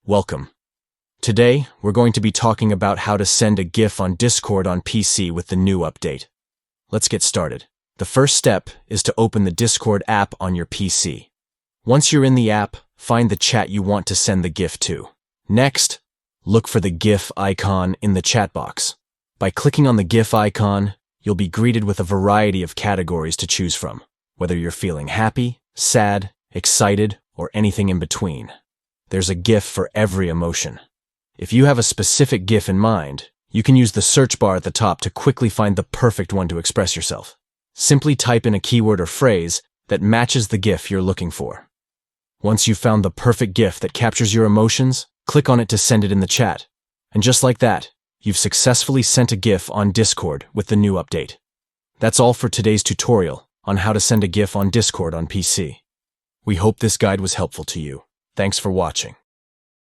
Welcome. Today, we're going to be talking about how to send a GIF on Discord on PC with the new update. Let's get started. The first step is to open the Discord app on your PC. Once you're in the app, find the chat you want to send the GIF to. Next, look for the GIF icon in the chat box. By clicking on the GIF icon, you'll be greeted with a variety of categories to choose from, whether you're feeling happy, sad, excited, or anything in between. There's a GIF for every emotion. If you have a specific GIF in mind, you can use the search bar at the top to quickly find the perfect one to express yourself. Simply type in a keyword or phrase that matches the GIF you're looking for. Once you've found the perfect GIF that captures your emotions, click on it to send it in the chat. And just like that, you've successfully sent a GIF on Discord with the new update. That's all for today's tutorial on how to send a GIF on Discord on PC. We hope this guide was helpful to you. Thanks for watching.